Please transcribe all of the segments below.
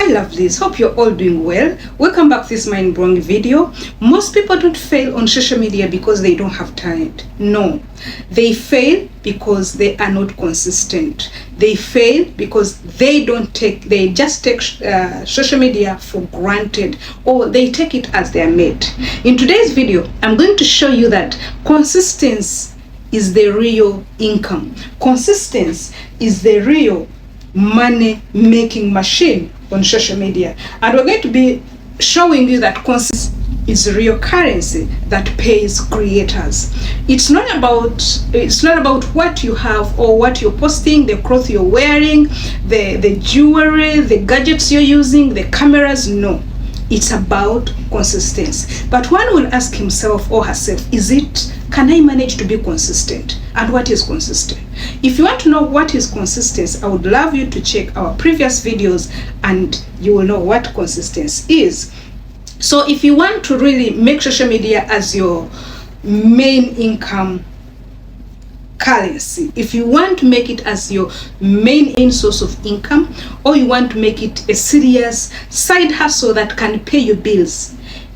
I love this. Hope you're all doing well. Welcome back to this mind-blowing video. Most people don't fail on social media because they don't have talent. No, they fail because they are not consistent. They fail because they just take social media for granted, or they take it as their mate. In today's video, I'm going to show you that consistency is the real income. Consistency is the real money making machine on social media, and we're going to be showing you that consistency is the real currency that pays creators. It's not about what you have or what you're posting, the clothes you're wearing, the jewelry, the gadgets you're using, the cameras. No, it's about consistency. But one will ask himself or herself, can I manage to be consistent? And what is consistent? If you want to know what is consistency, I would love you to check our previous videos and you will know what consistency is. So if you want to really make social media as your main income currency, if you want to make it as your main source of income, or you want to make it a serious side hustle that can pay your bills,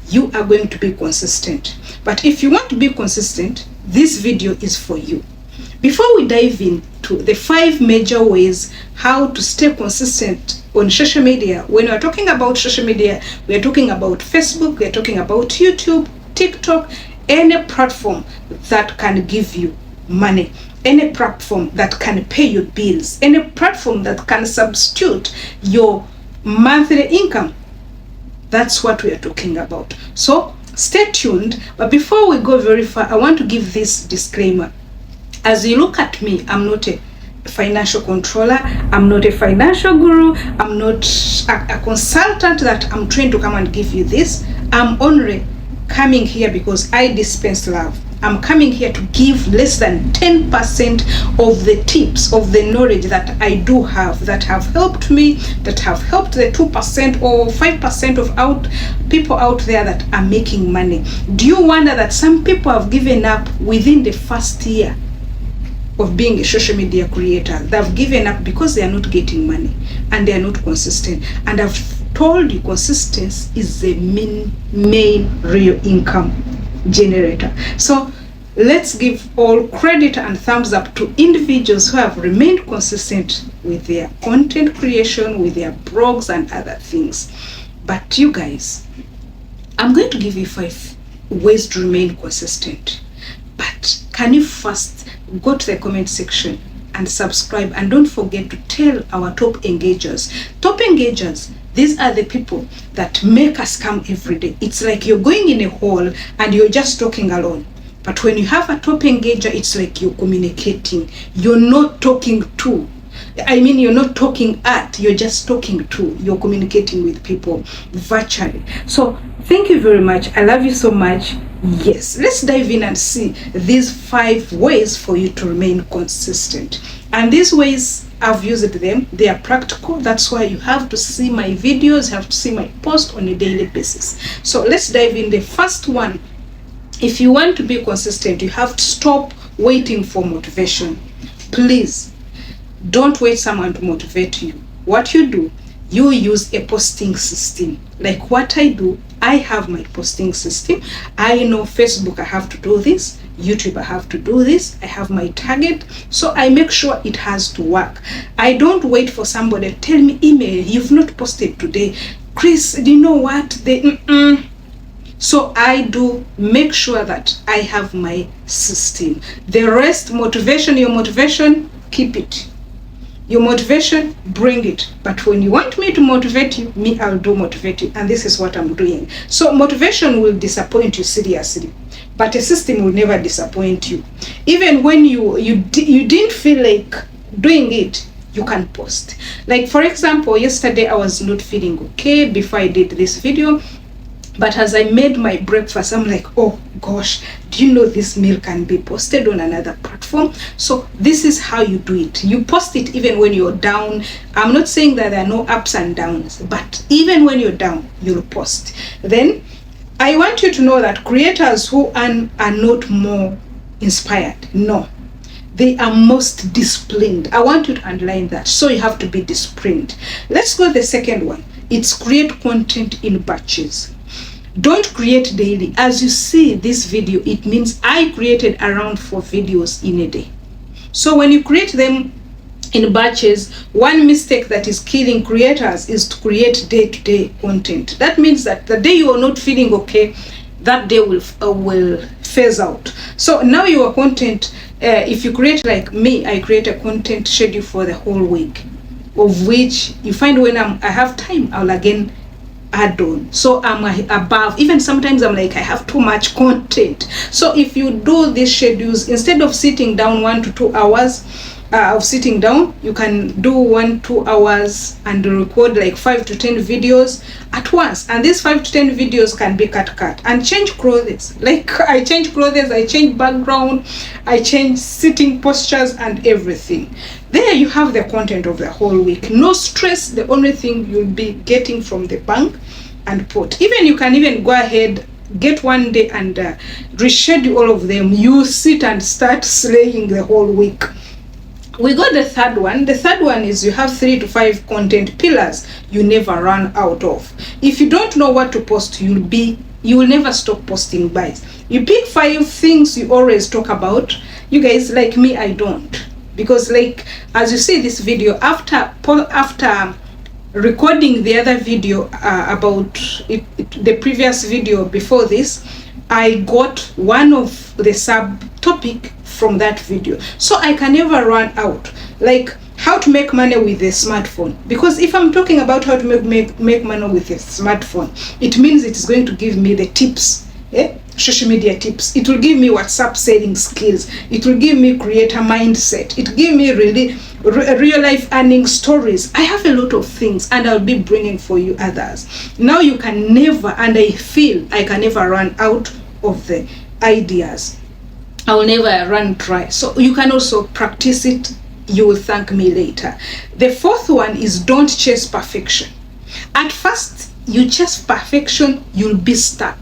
you are going to be consistent. But if you want to be consistent, this video is for you. Before we dive into the 5 major ways how to stay consistent on social media, when we're talking about social media, we're talking about Facebook, we're talking about YouTube, TikTok, any platform that can give you money, any platform that can pay your bills, any platform that can substitute your monthly income. That's what we are talking about. So stay tuned. But before we go very far, I want to give this disclaimer. As you look at me, I'm not a financial controller, I'm not a financial guru, I'm not a consultant that I'm trained to come and give you this. I'm only coming here because I dispense love. I'm coming here to give less than 10% of the tips, of the knowledge that I do have, that have helped me, that have helped the 2% or 5% of people out there that are making money. Do you wonder that some people have given up within the first year of being a social media creator? They've given up because they are not getting money and they are not consistent. And I've told you, consistency is the main real income generator. So let's give all credit and thumbs up to individuals who have remained consistent with their content creation, with their blogs and other things. But you guys, I'm going to give you 5 ways to remain consistent. But can you first go to the comment section and subscribe, and don't forget to tell our top engagers. Top engagers, these are the people that make us come every day. It's like you're going in a hall and you're just talking alone. But when you have a top engager, it's like you're communicating. You're not talking to. You're not talking at, you're just talking to. You're communicating with people virtually. So thank you very much. I love you so much. Yes, let's dive in and see these 5 ways for you to remain consistent. And these ways, I've used them. They are practical. That's why you have to see my videos, have to see my post on a daily basis. So let's dive in. The first one, if you want to be consistent, you have to stop waiting for motivation. Please, don't wait someone to motivate you. What you do, you use a posting system. Like what I do, I have my posting system. I know Facebook, I have to do this. YouTube, I have to do this. I have my target. So I make sure it has to work. I don't wait for somebody to tell me, email, you've not posted today. Chris, do you know what? So I do make sure that I have my system. The rest, your motivation, keep it. Your motivation, bring it. But when you want me to motivate you, I'll do motivate you. And this is what I'm doing. So motivation will disappoint you seriously, but a system will never disappoint you. Even when you didn't feel like doing it, you can post. Like for example, yesterday I was not feeling okay before I did this video. But as I made my breakfast, I'm like, oh gosh, do you know this meal can be posted on another platform? So this is how you do it. You post it even when you're down. I'm not saying that there are no ups and downs, but even when you're down, you'll post. Then I want you to know that creators who earn are not more inspired. No. They are most disciplined. I want you to underline that. So you have to be disciplined. Let's go to the second one. It's create content in batches. Don't create daily. As you see this video, it means I created around 4 videos in a day. So when you create them in batches, one mistake that is killing creators is to create day-to-day content. That means that the day you are not feeling okay, that day will phase out. So now your content, if you create like me, I create a content schedule for the whole week, of which you find when I have time, I'll again add on. So I'm above, even sometimes I'm like I have too much content. So if you do these schedules, instead of sitting down 1 to 2 hours of sitting down, you can do 1-2 hours and record like 5 to 10 videos at once. And these 5 to 10 videos can be cut and change clothes. Like I change clothes, I change background, I change sitting postures and everything. There you have the content of the whole week. No stress. The only thing you'll be getting from the bank and put. Even you can even go ahead, get one day and reschedule all of them. You sit and start slaying the whole week. We got the third one. The third one is you have 3 to 5 content pillars you never run out of. If you don't know what to post, you will never stop posting buys. You pick 5 things you always talk about. You guys, like me, I don't. Because like, as you see this video, after recording the other video about it, the previous video before this, I got one of the subtopic from that video. So I can never run out. Like how to make money with a smartphone. Because if I'm talking about how to make money with a smartphone, it means it is going to give me the tips. Social media tips. It will give me WhatsApp selling skills. It will give me creator mindset. It will give me really real life earning stories. I have a lot of things and I'll be bringing for you others. Now you can never, and I feel I can never run out of the ideas. I will never run dry. So you can also practice it. You will thank me later. The fourth one is don't chase perfection. At first, you chase perfection, you'll be stuck.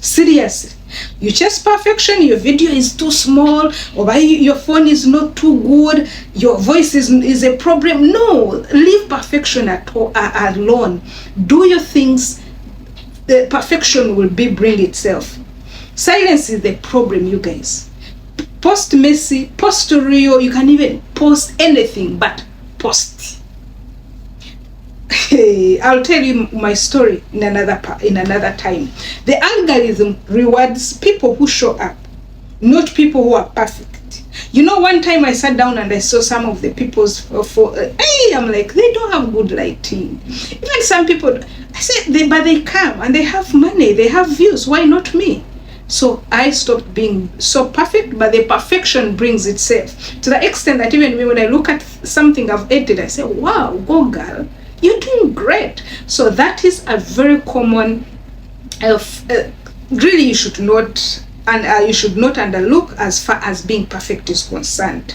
Seriously, you chase perfection, your video is too small, or your phone is not too good, your voice is a problem. No, leave perfection alone. Do your things. The perfection will bring itself. Silence is the problem, you guys. Post messy, post real, you can even post anything, but post. I'll tell you my story in another time. The algorithm rewards people who show up, not people who are perfect. You know, one time I sat down and I saw some of the people's I'm like, they don't have good lighting. Even some people, I said, but they come and they have money, they have views. Why not me? So I stopped being so perfect, but the perfection brings itself. To the extent that even me, when I look at something I've edited, I say, wow, go girl, you're doing great. So that is a very common, really you should not, and you should not underlook as far as being perfect is concerned.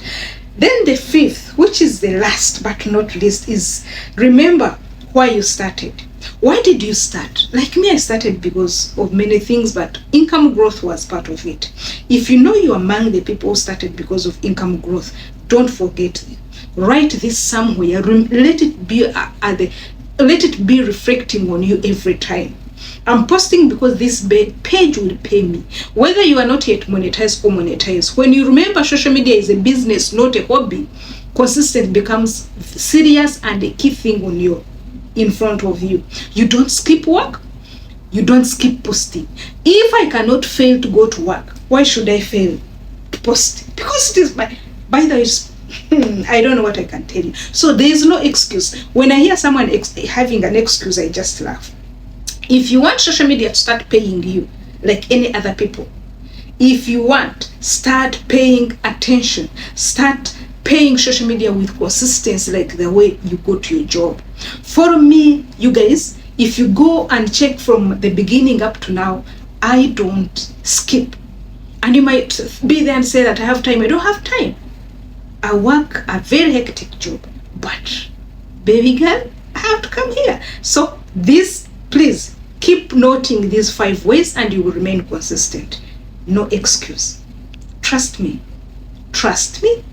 Then the fifth, which is the last but not least, is remember why you started. Why did you start? Like me, I started because of many things, but income growth was part of it. If you know you're among the people who started because of income growth, don't forget it. Write this somewhere. Let it be reflecting on you every time. I'm posting because this page will pay me. Whether you are not yet monetized or monetized, when you remember social media is a business, not a hobby, consistent becomes serious and a key thing on you. In front of you. You don't skip work. You don't skip posting. If I cannot fail to go to work, why should I fail to post? Because it is by the way, I don't know what I can tell you. So there is no excuse. When I hear someone having an excuse, I just laugh. If you want social media to start paying you like any other people, if you want, start paying attention. Start paying social media with consistency, like the way you go to your job. For me, you guys, if you go and check from the beginning up to now, I don't skip. And you might be there and say that I have time. I don't have time. I work a very hectic job, but baby girl, I have to come here. So please keep noting these 5 ways and you will remain consistent. No excuse. Trust me. Trust me.